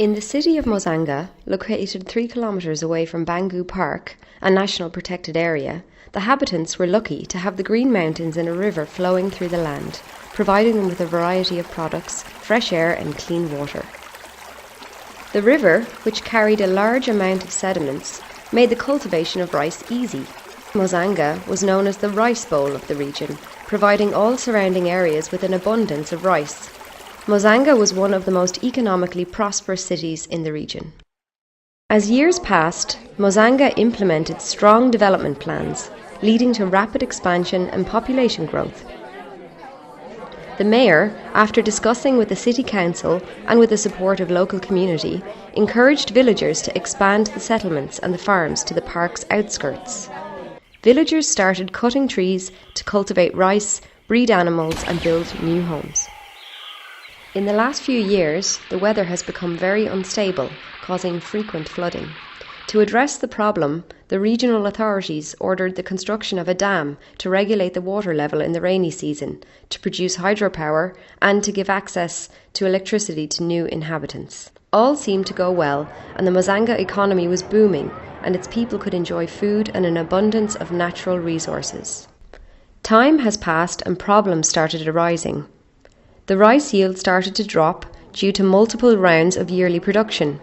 In the city of Mozanga, located 3 kilometres away from Bangu Park, a national protected area, the habitants were lucky to have the green mountains and a river flowing through the land, providing them with a variety of products, fresh air and clean water. The river, which carried a large amount of sediments, made the cultivation of rice easy. Mozanga was known as the rice bowl of the region, providing all surrounding areas with an abundance of rice. Mozanga was one of the most economically prosperous cities in the region. As years passed, Mozanga implemented strong development plans, leading to rapid expansion and population growth. The mayor, after discussing with the city council and with the support of local community, encouraged villagers to expand the settlements and the farms to the park's outskirts. Villagers started cutting trees to cultivate rice, breed animals and build new homes. In the last few years, the weather has become very unstable, causing frequent flooding. To address the problem, the regional authorities ordered the construction of a dam to regulate the water level in the rainy season, to produce hydropower and to give access to electricity to new inhabitants. All seemed to go well, and the Mozanga economy was booming, and its people could enjoy food and an abundance of natural resources. Time has passed and problems started arising. The rice yield started to drop due to multiple rounds of yearly production.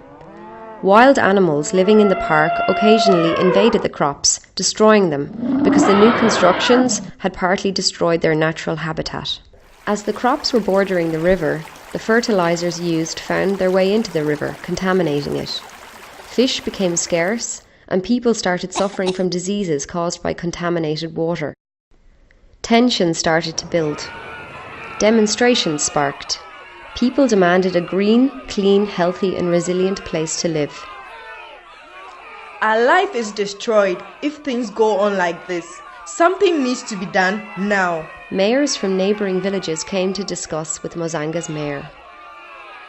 Wild animals living in the park occasionally invaded the crops, destroying them, because the new constructions had partly destroyed their natural habitat. As the crops were bordering the river, the fertilizers used found their way into the river, contaminating it. Fish became scarce, and people started suffering from diseases caused by contaminated water. Tension started to build. Demonstrations sparked. People demanded a green, clean, healthy and resilient place to live. Our life is destroyed if things go on like this. Something needs to be done now. Mayors from neighbouring villages came to discuss with Mozanga's mayor.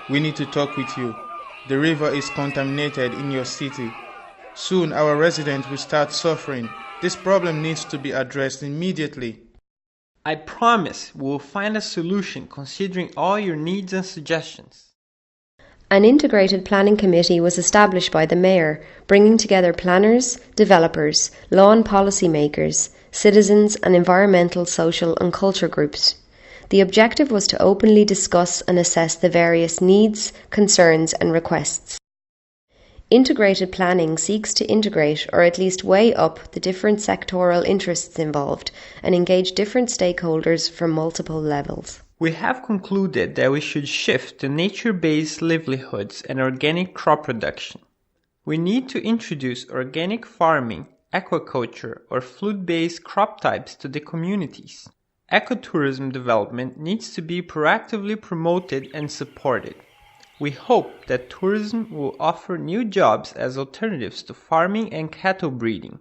We need to talk with you. The river is contaminated in your city. Soon our residents will start suffering. This problem needs to be addressed immediately. I promise we will find a solution considering all your needs and suggestions. An integrated planning committee was established by the mayor, bringing together planners, developers, law and policy makers, citizens and environmental, social and culture groups. The objective was to openly discuss and assess the various needs, concerns and requests. Integrated planning seeks to integrate or at least weigh up the different sectoral interests involved and engage different stakeholders from multiple levels. We have concluded that we should shift to nature-based livelihoods and organic crop production. We need to introduce organic farming, aquaculture or food-based crop types to the communities. Ecotourism development needs to be proactively promoted and supported. We hope that tourism will offer new jobs as alternatives to farming and cattle breeding.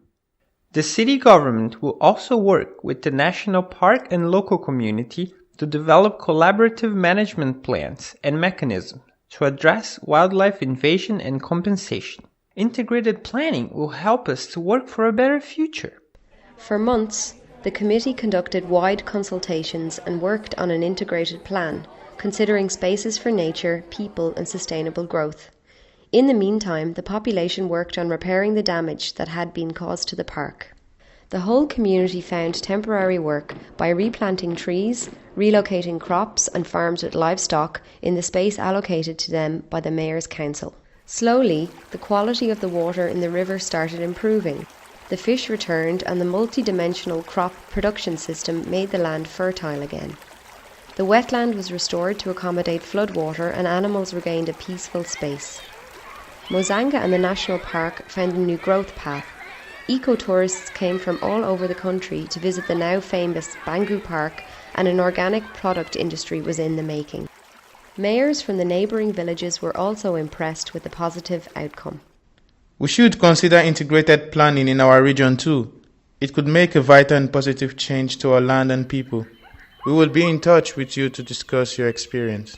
The city government will also work with the national park and local community to develop collaborative management plans and mechanisms to address wildlife invasion and compensation. Integrated planning will help us to work for a better future. For months, the committee conducted wide consultations and worked on an integrated plan, considering spaces for nature, people and sustainable growth. In the meantime, the population worked on repairing the damage that had been caused to the park. The whole community found temporary work by replanting trees, relocating crops and farms with livestock in the space allocated to them by the Mayor's Council. Slowly, the quality of the water in the river started improving. The fish returned and the multi-dimensional crop production system made the land fertile again. The wetland was restored to accommodate floodwater and animals regained a peaceful space. Mozanga and the national park found a new growth path. Eco-tourists came from all over the country to visit the now famous Bangu Park, and an organic product industry was in the making. Mayors from the neighbouring villages were also impressed with the positive outcome. We should consider integrated planning in our region too. It could make a vital and positive change to our land and people. We will be in touch with you to discuss your experience.